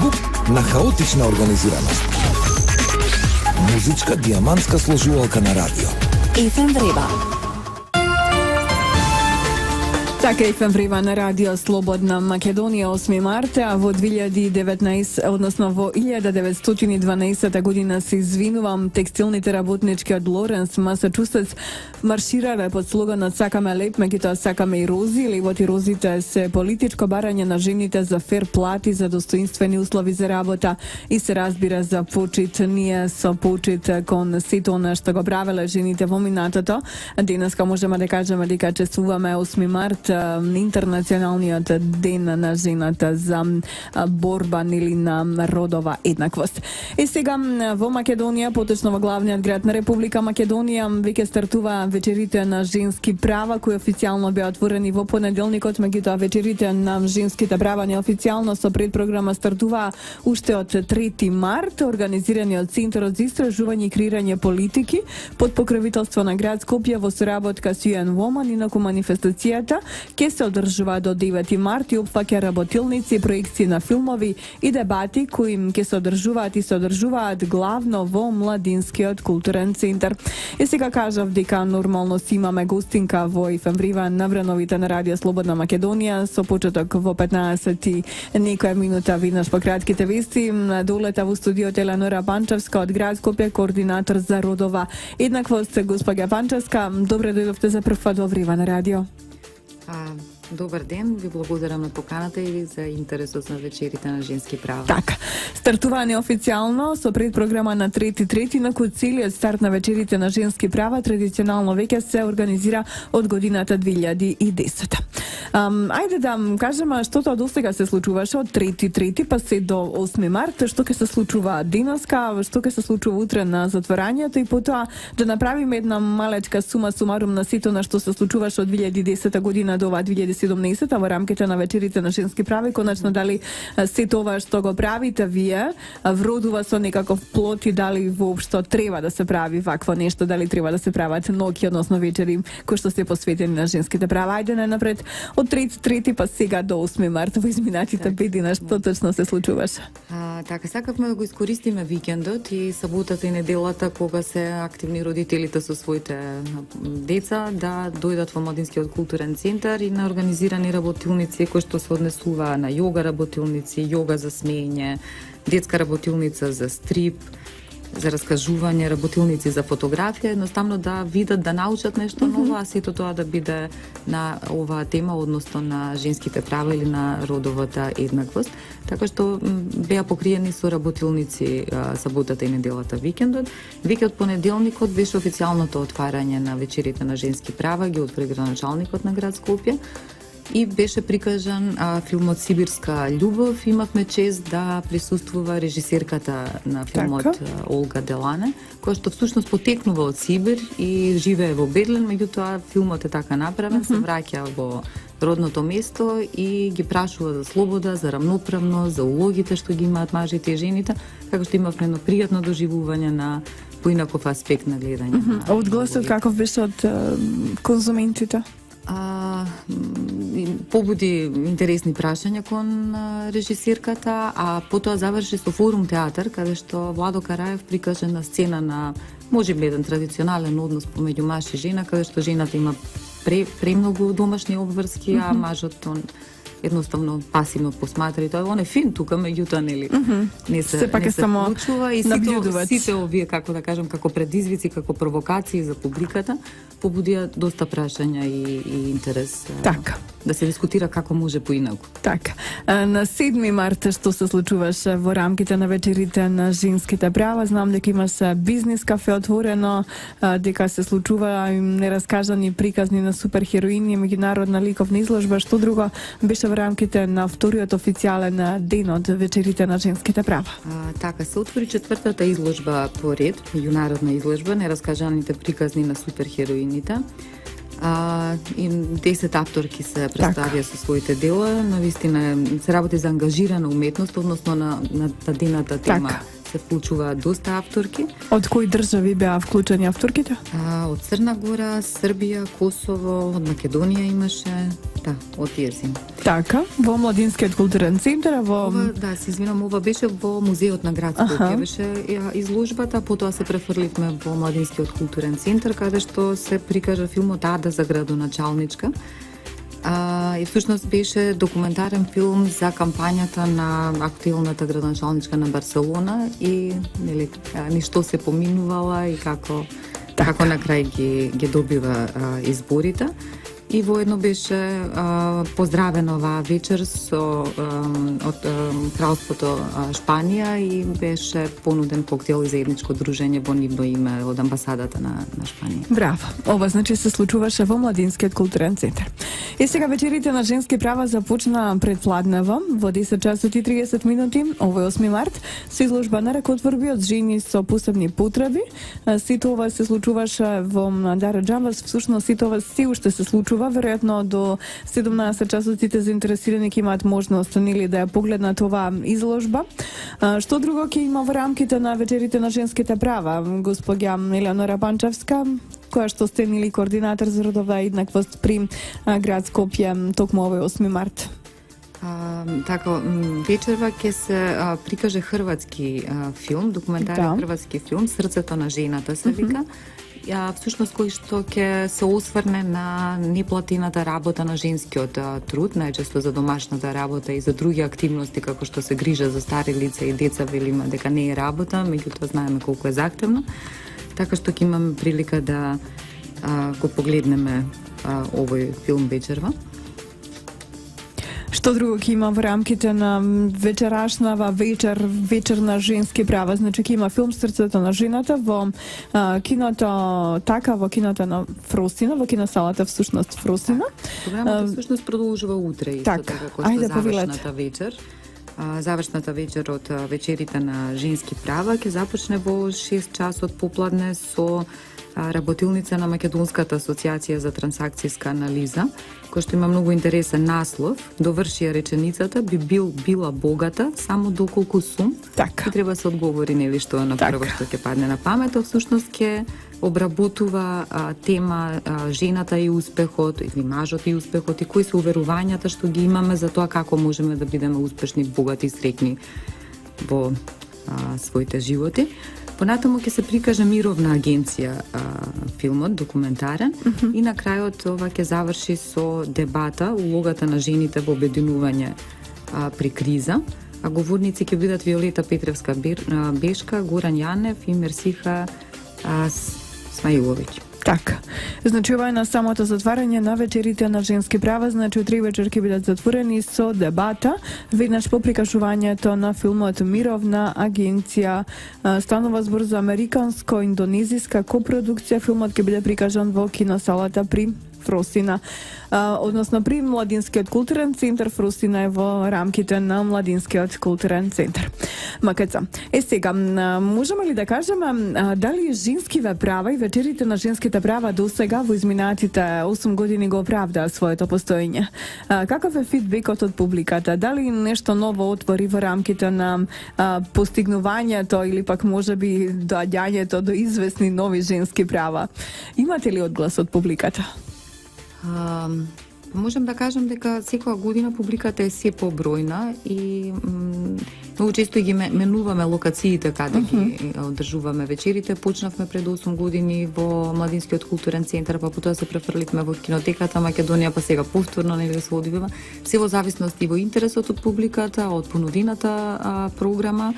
Звук на хаотична организираност. Музичка диамантска сложувалка на радио. FM Вреба. Така FM Вреба на радио Слободна Македонија 8 марта во 2019, односно во 1912 година се извинувам, текстилните работнички од Лоренс, Масачусетс марширале под слоганот "Сакаме леп, меѓутоа сакаме и рози". Лебот и розите се политичко барање на жените за фер плати, за достоинствени услови за работа и се разбира за почит. Ние со почит кон сето она што го правеле жените во минатото. Денеска можеме да кажеме дека чествуваме 8 март, интернационалниот ден на жената за борба или на родова еднаквост. И сега во Македонија, поточно во главниот град на Република Македонија, веќе стартува вечерите на женски права, кои официјално беа отворени во понеделникот, меѓутоа вечерите на женските права неофицијално со предпрограма стартува уште од 3 март, организирани од Центарот за истражување и креирање политики под покровителство на град Скопје во соработка со UN Women. Инаку манифестацијата ќе се одржува до 9 март и опфаќа работилници, проекции на филмови и дебати кои ќе се одржуваат и се одржуваат главно во Младинскиот културен центар. И сега кажав дека нормално си имаме гостинка во FM Вреба на вреновите на радио Слободна Македонија со почеток во 15 и некоја минута веднаш по кратките вести. Долета во студиото Еленора Панчевска од град Скопје, координатор за родова еднаквост. Госпоѓа Панчевска, добре дојдовте за прв пат во Вреба на радио. Добар ден, ви благодарам на поканата и за интересот на вечерите на женски права. Така, стартува неофицијално со предпрограма на 3.3, на кој целиот старт на вечерите на женски права традиционално веќе се организира од годината 2010. Ајде да кажеме што тоа досега се случуваше од 3.3 па се до 8 март, што ќе се случува денеска, што ќе се случува утре на затворањето и потоа да направиме една малечка сума сумарум на сето на што се случуваше од 2010 година до 2017 во рамките на вечерите на женски права. Конечно, дали се тоа што го правите вие вродува со некаков плод и дали воопшто треба да се прави вакво нешто, дали треба да се прават ноќи, односно вечери кои што се посветени на женските права. Ајде најнапред од 3 па сега до 8 март во изминатите 5 дена, што точно се случуваше? Така, сакавме да го искористиме викендот и саботата и неделата кога се активни родителите со своите деца да дојдат во Младинскиот културен центар и на организирани работилници кои што се однесува на јога работилници, јога за смеење, детска работилница за стрип, за раскажување, работилници за фотографија, едноставно да видат, да научат нешто ново, а сето тоа да биде на оваа тема, односно на женските права или на родовата еднаквост. Така што беа покриени со работилници саботата и неделата викендот. Веќе од понеделникот беше официјалното отварање на вечерите на женски права, ги отвори градоначалникот на град Скопје. И беше прикажан филмот Сибирска љубов. Имавме чест да присуствува режисерката на филмот Олга Делане, која што всушност потекнува од Сибир и живее во Берлин, меѓутоа филмот е така направен, се враќа во родното место и ги прашува за слобода, за рамноправност, за улогите што ги имаат мажите и жените, како што имавме едно пријатно доживување на поинаков аспект на гледање. Одгласот каков беше од конзументите? Побуди интересни прашања кон режисерката, а потоа заврши со форум театар, каде што Владо Караев прикаже на сцена на можеби еден традиционален однос помеѓу маж и жена, каде што жената има премногу домашни обврски, а мажот едноставно пасивно посматра и тоа е фин тука, меѓутоа нели не се случува и сите овие, како да кажам, како предизвици, како провокации за публиката побудија доста прашања и интерес. Така. Да се дискутира како може поинаку. Така. На 7 март што се случуваше во рамките на вечерите на женските права? Знам дека имаше бизнес кафе отворено, дека се случува нераскажани приказни на суперхероини, меѓународна ликовна изложба, што друго беше во рамките на вториот официјален ден од вечерите на женските права? Така, се отвори четвртата изложба по ред, меѓународна изложба, нераскажаните приказни на суперхероините. И 10 авторки се представија со своите дела. Навистина се работи за ангажирана уметност, односно на дадената тема се се вклучуваат доста авторки. Од кои држави беа вклучени авторките? Од Црна Гора, Србија, Косово, од Македонија имаше, од тие си. Така, во Младинскиот културен центар, во... Ова, се извинам, ова беше во музеот на град Скопје, беше изложбата, потоа се префрливме во Младинскиот културен центар, каде што се прикажа филмот Ада за градоначалничка. И всушност беше документарен филм за кампањата на актуелната градоначалничка на Барселона и ни што се поминувала и како на крај ги добива изборите. И воедно беше поздравена оваа вечер од Кралството Шпанија и беше понуден коктел и заедничко дружење во нивно име од амбасадата на Шпанија. Браво! Ова значи се случуваше во Младинскиот културен центар. И сега вечерите на женски права започна предпладнево во 10 часот и 30 минути, овој 8 март, со изложба на ракотворби од жени со посебни потреби. Сите ова се случуваше во Дара Джамбас, всушност сите ова се уште се случува. Веројатно до 17 часот сите заинтересирани ќе имаат можност да ја погледнат оваа изложба. Што друго ќе има во рамките на вечерите на женските права? Господја Елеонора Панчевска, која што сте координатор за родова еднаквост при град Скопје токму овој 8 март. Така, вечерва ќе се прикаже хрватски филм, документарен хрватски филм Срцето на жената се вика. Всушност кој што ќе се осврне на неплатената работа на женскиот труд, најчесто за домашната работа и за други активности како што се грижа за стари лица и деца, велиме дека не е работа, меѓутоа знаеме колку е захтевно. Така што ќе имаме прилика да го погледнеме овој филм вечерва. Што друго ќе има во рамките на вечерашнава вечер на женски права? Значи ќе има филм Срцето на жената во киното во киното на Фросина, во киносалата всушност Фросина. Програмата всушност продолжува утре исто така како завршната вечер. Завршната вечер од вечерите на женски права ќе започне во 6 часот попладне со работилница на Македонската асоциација за трансакцијска анализа, кој што има многу интересен наслов, доврши ја реченицата, би била богата само доколку сум. Така. И треба да се одговори што на прво што ќе падне на памет, всушност ќе обработува тема жената и успехот, или мажот и успехот, и кои се уверувањата што ги имаме за тоа како можеме да бидеме успешни, богати и среќни во своите животи. Понатаму ќе се прикаже Мировна агенција филмот, документарен, и на крајот ова ќе заврши со дебата улогата на жените во обединување при криза. А говорници ќе бидат Виолета Петревска Бешка, Горан Јанев и Мерсиха Смаиловиќ. Така. Значи ова е на самото затварање на вечерите на женски права, значи утре вечер ќе бидат затворени со дебата, веднаш по прикажувањето на филмот Мировна агенција. Станува збор за американско-индонезиска копродукција. Филмот ќе биде прикажан во киносалата при Фросина, односно при Младинскиот културен центар. Фросина е во рамките на Младинскиот културен центар. Макеца. Сега, можеме ли да кажеме дали женскиве права и вечерите на женските права до сега во изминатите 8 години го оправдаа своето постоење? Каков е фидбекот од публиката? Дали нешто ново отвори во рамките на постигнувањето или пак можеби доаѓањето до известни нови женски права? Имате ли одглас од публиката? Можем да кажем дека секоја година публиката е се побројна и многу често ги менуваме локациите каде ги одржуваме вечерите. Почнавме пред 8 години во Младинскиот културен центар, па потоа се префрливме во кинотеката Македонија, па сега повторно се одвива. Се во зависност и во интересот од публиката, од понудената програма.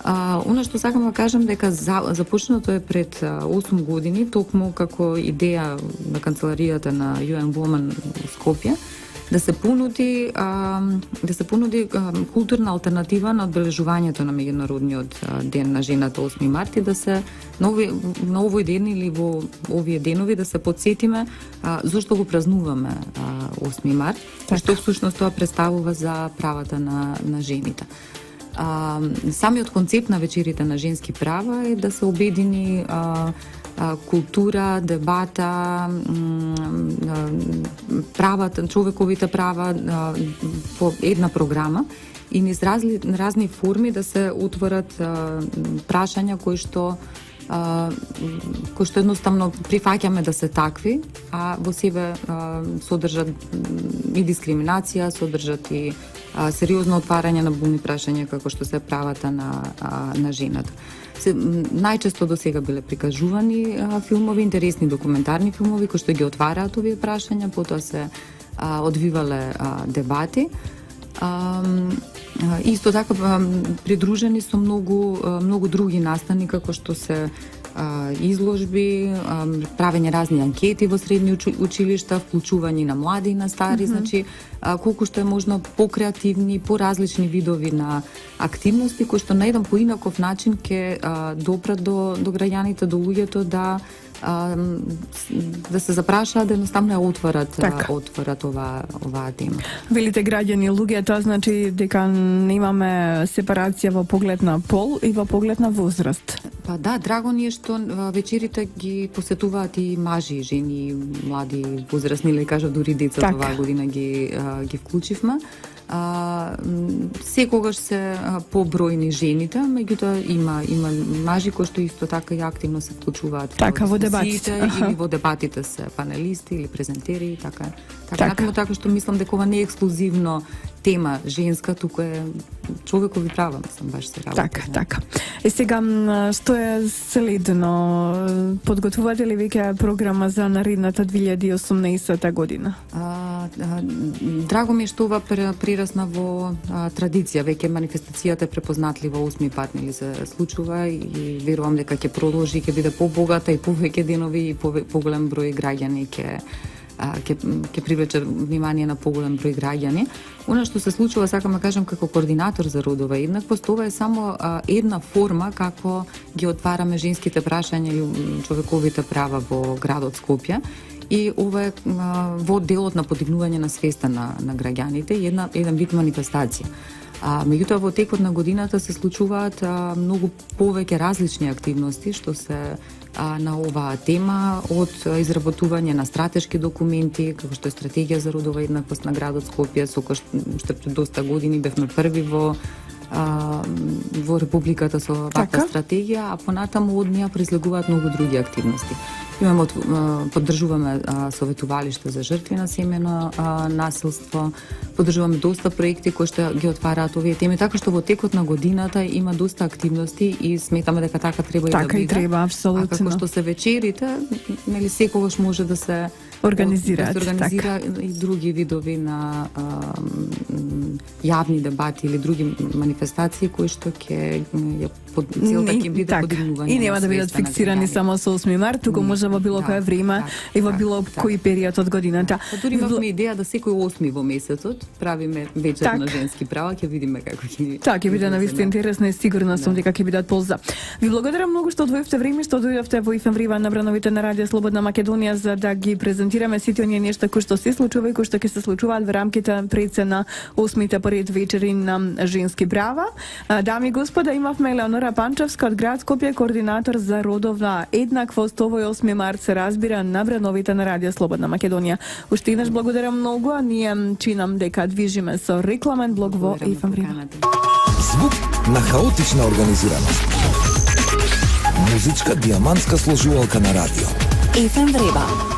Она што сакам да кажам дека започнато е пред 8 години, токму како идеја на канцеларијата на UN Women Скопје, да се понуди културна алтернатива на одбележувањето на меѓународниот ден на жената 8 март и да се на овој ден или во овие денови да се потсетиме зошто го празнуваме 8 март, што всушност тоа представува за правата на жените. Самиот концепт на вечерите на женски права е да се обедини култура, дебата, правата, човековите права во една програма и низ разни форми да се отворат прашања кои што едноставно прифаќаме да се такви, а во себе содржат и дискриминација, содржат и сериозно отварање на болни прашања како што се правата на жената. Најчесто до сега биле прикажувани филмови, интересни документарни филмови кои што ги отвараат овие прашања, потоа се одвивале дебати. Исто така придружени со многу други настани како што се изложби, правење разни анкети во средни училишта, вклучување на млади и на стари, значи колку што е можно покреативни, поразлични видови на активности кои што на еден поинаков начин ќе допрат до граѓаните, до луѓето да се запрашаат, да едноставно ја отварат оваа тема. Велите граѓани, луѓе, тоа значи дека немаме сепарација во поглед на пол и во поглед на возраст. Па да, драго ни е што вечерите ги посетуваат и мажи, жени, млади, возрастни, или кажа дури деца, оваа година ги вклучивме. Секогаш се побројни жените, меѓутоа има мажи кои што исто така и активно се вклучуваат во дебатите или во дебатите се панелисти или презентери, така што мислам дека ова не е ексклузивно тема женска, туку е човекови права, мислам, баш се работи. Така. Е сега, што е следно? Подготвувате ли веќе програма за наредната 2018 година? Драго ми е што ова прирасна во традиција, веќе манифестацијата е препознатлива 8 пат нели се случува и верувам дека ќе продолжи, ќе биде побогата и повеќе денови и поголем број граѓани ќе привлече внимание на поголем број граѓани. Она што се случува, сакам да кажам, како координатор за родова еднаквост, ова е само една форма како ги отвараме женските прашања или човековите права во градот Скопје. И ова е во делот на подигнување на свеста на граѓаните, еден вид манифестација. Меѓутоа во текот на годината се случуваат многу повеќе различни активности што се на оваа тема, од изработување на стратешки документи, како што е стратегија за родова еднаквост на градот Скопје, со кој уште пред доста години бевме први во Републиката со ваква стратегија, а понатаму од неа произлегуваат многу други активности. Поддржуваме советувалиште за жртви на семејно насилство, поддржуваме доста проекти кои што ги отвараат овие теми, така што во текот на годината има доста активности и сметаме дека така треба и да биде. Така и треба, апсолутно. А како што се вечерите, нели секогаш може да се организира и други видови на јавни дебати или други манифестации кои што ќе целта ќе биде подигнување. И нема да бидат фиксирани само со 8 март, туку може во било кое време и во било кој период од годината. Дури имавме идеја да секој 8 во месецот правиме вечер на женски права, ќе видиме како ќе. Ќе биде навистина интересно и сигурна сум дека ќе бидат полза. Ви благодарам многу што одвоивте време, што дојдовте во ефем Рива на брановите на Радио Слободна Македонија за да ги презентираме сите оние нешта кои што се случува и кои што ќе се случуваат во рамките пред на 8-те поред вечери на женски права. Дами и господа, имавме Елеонора Панчевска од град Скопје, координатор за родовна еднаквост. Овој 8 март се разбира на брановите на Радио Слободна Македонија. Уште еднаш благодарам многу, а ние чинам дека движиме со рекламен блог во ефем Рива. Звук на хаотична организираност. Музичка диамантска сложувалка на радио. ефем Вреба.